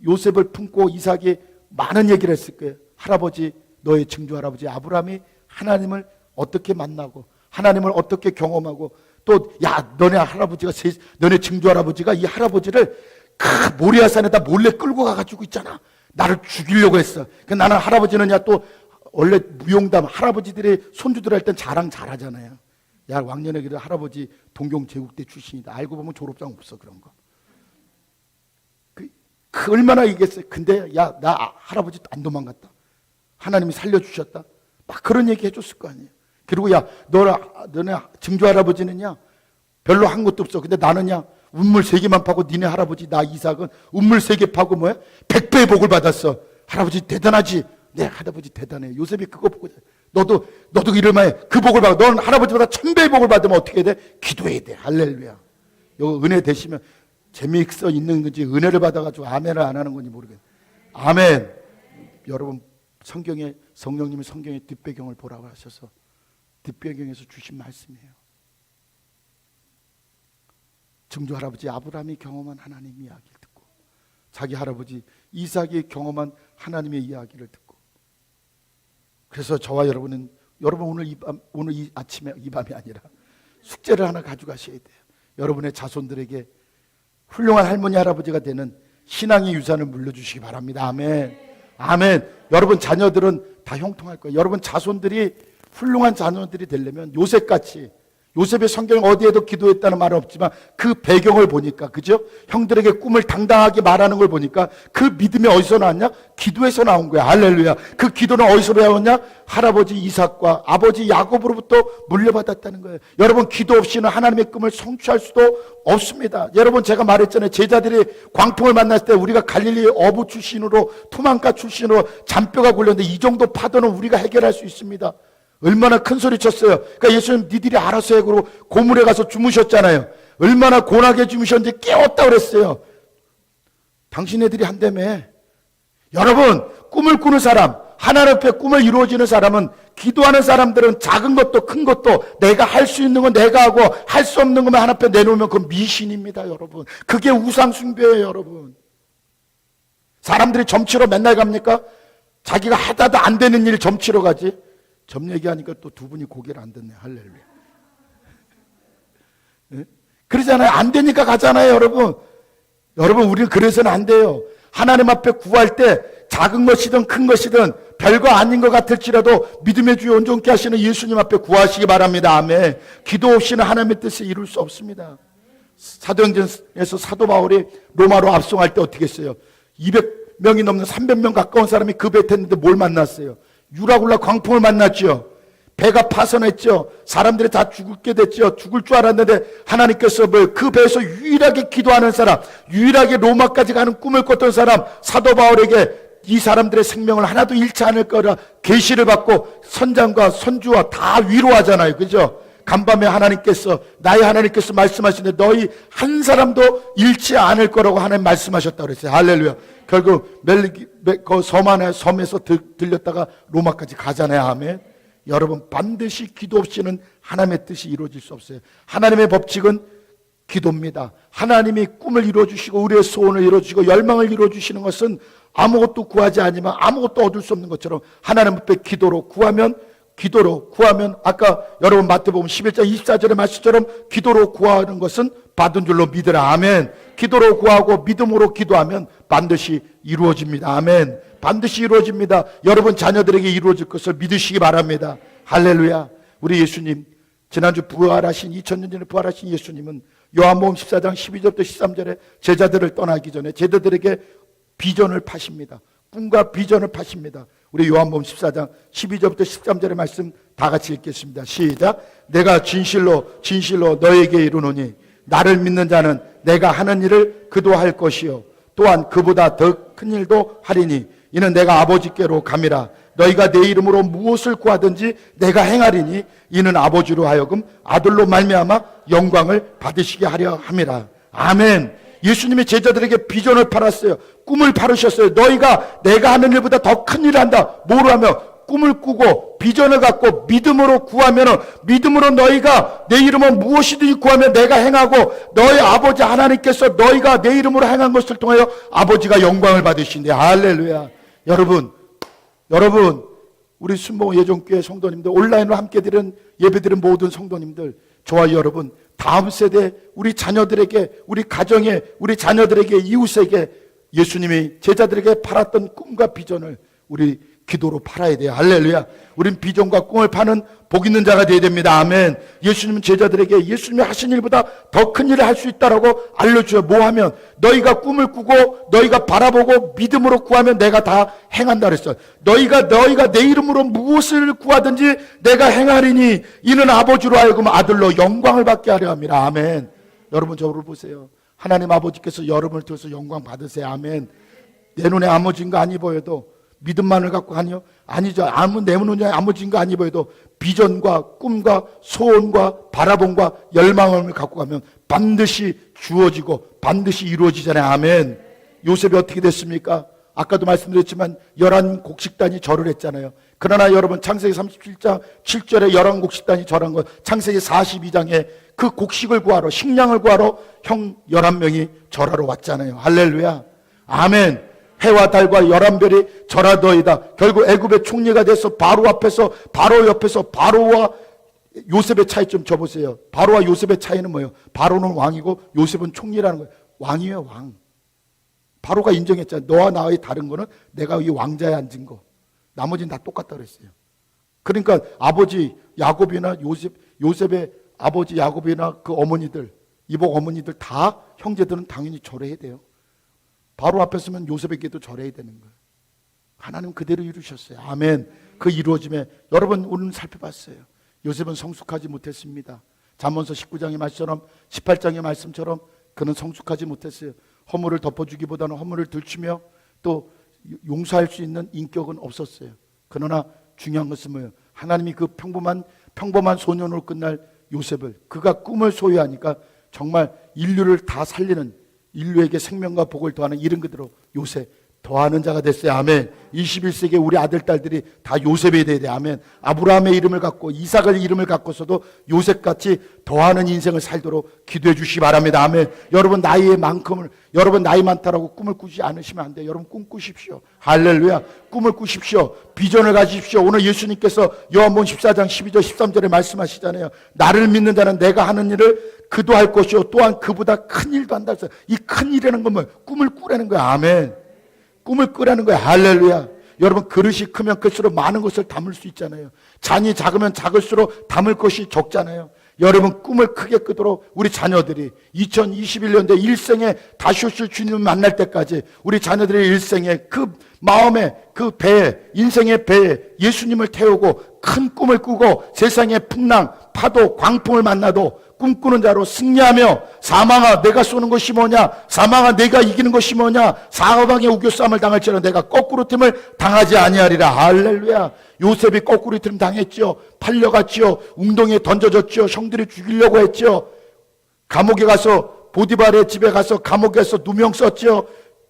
요셉을 품고 이삭이 많은 얘기를 했을 거예요. 할아버지, 너의 증조 할아버지 아브라함이 하나님을 어떻게 만나고 하나님을 어떻게 경험하고 또 너네 할아버지가 너네 증조 할아버지가 이 할아버지를 그 모리아산에다 몰래 끌고 가가지고 있잖아. 나를 죽이려고 했어. 나는 할아버지는 또 원래 무용담 할아버지들이 손주들 할 땐 자랑 잘하잖아요. 야, 왕년에 그래 할아버지 동경 제국대 출신이다. 알고 보면 졸업장 없어 그런 거. 그 얼마나 얘기했어요. 근데 나 할아버지 안 도망갔다. 하나님이 살려주셨다. 막 그런 얘기 해줬을 거 아니에요. 그리고 너네 증조 할아버지는요 별로 한 것도 없어. 근데 나는요 운물 3개만 파고 니네 할아버지 나 이삭은 운물 3개 파고 100배의 복을 받았어. 할아버지 대단하지. 네, 할아버지 대단해. 요셉이 그거 보고 너도 이럴만해. 그 복을 받아. 너는 할아버지보다 1000배의 복을 받으면 어떻게 해야 돼? 기도해야 돼. 할렐루야. 이거 은혜 되시면 재미있어 있는 건지 은혜를 받아가지고 아멘을 안 하는 건지 모르겠네. 아멘. 여러분 성령님이 성경의 뒷배경을 보라고 하셔서 뒷배경에서 주신 말씀이에요. 증조 할아버지 아브라함이 경험한 하나님 이야기를 듣고 자기 할아버지 이삭이 경험한 하나님의 이야기를 듣고 그래서 저와 여러분 오늘 이 아침에 이 밤이 아니라 숙제를 하나 가져가셔야 돼요. 여러분의 자손들에게 훌륭한 할머니 할아버지가 되는 신앙의 유산을 물려주시기 바랍니다. 아멘. 아멘. 여러분 자녀들은 다 형통할 거예요. 여러분 자손들이 훌륭한 자녀들이 되려면 요셉같이 요셉의 성경 어디에도 기도했다는 말은 없지만 그 배경을 보니까 그죠? 형들에게 꿈을 당당하게 말하는 걸 보니까 그 믿음이 어디서 나왔냐? 기도에서 나온 거야. 할렐루야. 그 기도는 어디서 배웠냐? 할아버지 이삭과 아버지 야곱으로부터 물려받았다는 거예요. 여러분 기도 없이는 하나님의 꿈을 성취할 수도 없습니다. 여러분 제가 말했잖아요. 제자들이 광풍을 만났을 때 우리가 갈릴리 어부 출신으로 투망가 출신으로 잔뼈가 굴렸는데 이 정도 파도는 우리가 해결할 수 있습니다. 얼마나 큰 소리 쳤어요. 그러니까 예수님 니들이 알아서 해. 그러고 고물에 가서 주무셨잖아요. 얼마나 고나게 주무셨는지 깨웠다 그랬어요. 당신네들이 한다며. 여러분 꿈을 꾸는 사람 하나님 앞에 꿈을 이루어지는 사람은 기도하는 사람들은 작은 것도 큰 것도 내가 할 수 있는 건 내가 하고 할 수 없는 것만 하나님 앞에 내놓으면 그건 미신입니다. 여러분 그게 우상 숭배예요. 여러분 사람들이 점치러 맨날 갑니까? 자기가 하다도 안 되는 일 점치러 가지. 점 얘기하니까 또 두 분이 고개를 안 듣네. 할렐루야. 네? 그러잖아요. 안 되니까 가잖아요. 여러분 우리는 그래서는 안 돼요. 하나님 앞에 구할 때 작은 것이든 큰 것이든 별거 아닌 것 같을지라도 믿음의 주여 온전케 하시는 예수님 앞에 구하시기 바랍니다. 아멘. 기도 없이는 하나님의 뜻을 이룰 수 없습니다. 사도행전에서 사도 바울이 로마로 압송할 때 어떻게 했어요? 200명이 넘는 300명 가까운 사람이 그 배에 탔는데 뭘 만났어요? 유라굴라 광풍을 만났죠. 배가 파손했죠. 사람들이 다 죽게 됐죠. 죽을 줄 알았는데 하나님께서 그 배에서 유일하게 기도하는 사람, 유일하게 로마까지 가는 꿈을 꿨던 사람 사도 바울에게 이 사람들의 생명을 하나도 잃지 않을 거라 계시를 받고 선장과 선주와 다 위로하잖아요. 그죠? 간밤에 나의 하나님께서 말씀하시는데 너희 한 사람도 잃지 않을 거라고 하나님 말씀하셨다고 그랬어요. 할렐루야. 결국 그 섬에서 들렸다가 로마까지 가잖아요. 아멘. 여러분 반드시 기도 없이는 하나님의 뜻이 이루어질 수 없어요. 하나님의 법칙은 기도입니다. 하나님이 꿈을 이루어주시고 우리의 소원을 이루어주시고 열망을 이루어주시는 것은 아무것도 구하지 않으면 아무것도 얻을 수 없는 것처럼 하나님 앞에 기도로 구하면 아까 여러분 마태복음 11장 24절의 말씀처럼 기도로 구하는 것은 받은 줄로 믿으라. 아멘. 기도로 구하고 믿음으로 기도하면 반드시 이루어집니다. 아멘. 반드시 이루어집니다. 여러분 자녀들에게 이루어질 것을 믿으시기 바랍니다. 할렐루야. 우리 예수님 지난주 2000년 전에 부활하신 예수님은 요한복음 14장 12절부터 13절에 제자들을 떠나기 전에 제자들에게 비전을 파십니다. 꿈과 비전을 파십니다. 우리 요한복음 14장 12절부터 13절의 말씀 다 같이 읽겠습니다. 시작. 내가 진실로 너에게 이르노니 나를 믿는 자는 내가 하는 일을 그도 할 것이요 또한 그보다 더 큰 일도 하리니 이는 내가 아버지께로 감이라. 너희가 내 이름으로 무엇을 구하든지 내가 행하리니 이는 아버지로 하여금 아들로 말미암아 영광을 받으시게 하려 함이라. 아멘. 예수님이 제자들에게 비전을 팔았어요. 꿈을 팔으셨어요. 너희가 내가 하는 일보다 더 큰 일을 한다. 뭐로 하면 꿈을 꾸고 비전을 갖고 믿음으로 구하면, 믿음으로 너희가 내 이름으로 무엇이든지 구하면 내가 행하고 너희 아버지 하나님께서 너희가 내 이름으로 행한 것을 통하여 아버지가 영광을 받으신대. 할렐루야. 여러분 우리 순봉 예종교회 성도님들, 온라인으로 함께 드리는 예배드리는 모든 성도님들, 저와 여러분 다음 세대 우리 자녀들에게, 우리 가정에, 우리 자녀들에게, 이웃에게 예수님이 제자들에게 팔았던 꿈과 비전을 우리 기도로 팔아야 돼요. 할렐루야. 우린 비전과 꿈을 파는 복 있는 자가 되어야 됩니다. 아멘. 예수님은 제자들에게 예수님이 하신 일보다 더 큰 일을 할 수 있다라고 알려줘요. 뭐 하면? 너희가 꿈을 꾸고 너희가 바라보고 믿음으로 구하면 내가 다 행한다 그랬어요. 너희가 내 이름으로 무엇을 구하든지 내가 행하리니 이는 아버지로 하여금 아들로 영광을 받게 하려 함이라. 아멘. 여러분 저를 보세요. 하나님 아버지께서 여러분을 통해서 영광 받으세요. 아멘. 내 눈에 아무진 거 아니 보여도, 믿음만을 갖고 아니요? 아니죠. 내 눈에 아무진 거 아니 보여도 비전과 꿈과 소원과 바라봄과 열망을 갖고 가면 반드시 주어지고 반드시 이루어지잖아요. 아멘. 요셉이 어떻게 됐습니까? 아까도 말씀드렸지만 11곡식단이 절을 했잖아요. 그러나 여러분 창세기 37장 7절에 11곡식단이 절한 거, 창세기 42장에 그 곡식을 구하러, 식량을 구하러 형 11명이 절하러 왔잖아요. 할렐루야. 아멘. 해와 달과 11별이 절하더이다. 결국 애굽의 총리가 돼서 바로 앞에서, 바로 옆에서 바로와 요셉의 차이점 줘보세요. 바로와 요셉의 차이는 뭐예요? 바로는 왕이고 요셉은 총리라는 거예요. 왕이에요, 왕. 바로가 인정했잖아요. 너와 나의 다른 거는 내가 이 왕자에 앉은 거. 나머지는 다 똑같다 그랬어요. 그러니까 아버지 야곱이나 요셉의 아버지 야곱이나 그 어머니들, 이복 어머니들 다, 형제들은 당연히 절해야 돼요. 바로 앞에 서면 요셉에게도 절해야 되는 거예요. 하나님 그대로 이루셨어요. 아멘. 그 이루어짐에 여러분 오늘 살펴봤어요. 요셉은 성숙하지 못했습니다. 잠언서 19장의 말씀처럼, 18장의 말씀처럼 그는 성숙하지 못했어요. 허물을 덮어주기보다는 허물을 들추며 또 용서할 수 있는 인격은 없었어요. 그러나 중요한 것은 뭐예요? 하나님이 그 평범한 소년으로 끝날 요셉을, 그가 꿈을 소유하니까 정말 인류를 다 살리는, 인류에게 생명과 복을 더하는 이름 그대로 요셉, 더하는 자가 됐어요. 아멘. 21세기에 우리 아들, 딸들이 다 요셉이 돼야 돼. 아멘. 아브라함의 이름을 갖고 이삭의 이름을 갖고서도 요셉같이 더하는 인생을 살도록 기도해 주시기 바랍니다. 아멘. 여러분 나이의 만큼을, 여러분 나이 많다라고 꿈을 꾸지 않으시면 안 돼요. 여러분 꿈 꾸십시오. 할렐루야. 꿈을 꾸십시오. 비전을 가지십시오. 오늘 예수님께서 요한복음 14장 12절 13절에 말씀하시잖아요. 나를 믿는 자는 내가 하는 일을 그도 할 것이요 또한 그보다 큰 일도 한다. 이 큰 일이라는 건 뭐예요? 꿈을 꾸라는 거야. 아멘. 꿈을 꾸라는 거야. 할렐루야. 여러분 그릇이 크면 클수록 많은 것을 담을 수 있잖아요. 잔이 작으면 작을수록 담을 것이 적잖아요. 여러분 꿈을 크게 꾸도록 우리 자녀들이 2021년도에 일생에 다시 오실 주님을 만날 때까지 우리 자녀들의 일생에 그 마음에, 그 배에, 인생의 배에 예수님을 태우고 큰 꿈을 꾸고 세상의 풍랑, 파도, 광풍을 만나도 꿈꾸는 자로 승리하며, 사망아 내가 쏘는 것이 뭐냐, 사망아 내가 이기는 것이 뭐냐, 사방에 우겨싸움을 당할지라도 내가 거꾸로 틈을 당하지 아니하리라. 할렐루야. 요셉이 거꾸로 틈 당했죠. 팔려갔죠. 웅덩이에 던져졌죠. 형들이 죽이려고 했죠. 감옥에 가서, 보디발의 집에 가서 감옥에서 누명 썼죠.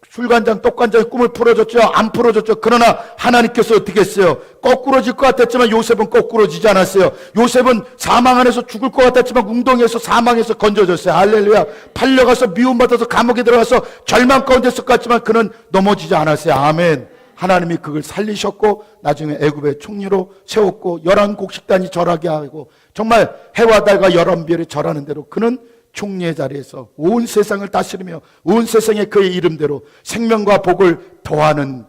술간장, 떡간장의 꿈을 풀어줬죠. 안 풀어줬죠. 그러나 하나님께서 어떻게 했어요? 거꾸로질 것 같았지만 요셉은 거꾸로지지 않았어요. 요셉은 사망 안에서 죽을 것 같았지만 웅덩이에서 사망에서 건져졌어요. 할렐루야. 팔려가서 미움받아서 감옥에 들어가서 절망 가운데 있을 것 같지만 그는 넘어지지 않았어요. 아멘. 하나님이 그걸 살리셨고 나중에 애굽의 총리로 세웠고 11곡식단이 절하게 하고 정말 해와 달과 11별이 절하는 대로 그는 총리의 자리에서 온 세상을 다스리며 온 세상에 그의 이름대로 생명과 복을 더하는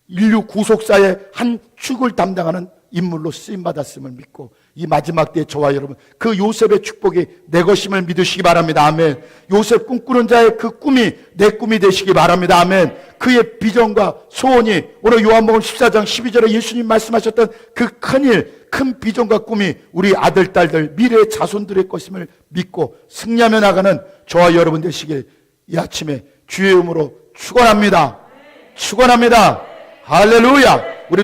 인류 구속사의 한 축을 담당하는 인물로 쓰임받았음을 믿고 이 마지막 때에 저와 여러분 그 요셉의 축복이 내 것임을 믿으시기 바랍니다. 아멘. 요셉 꿈꾸는 자의 그 꿈이 내 꿈이 되시기 바랍니다. 아멘. 그의 비전과 소원이 오늘 요한복음 14장 12절에 예수님 말씀하셨던 그 큰일, 큰 비전과 꿈이 우리 아들, 딸들, 미래의 자손들의 것임을 믿고 승리하며 나가는 저와 여러분 되시길 이 아침에 주의 이름으로 축원합니다. 축원합니다. 할렐루야.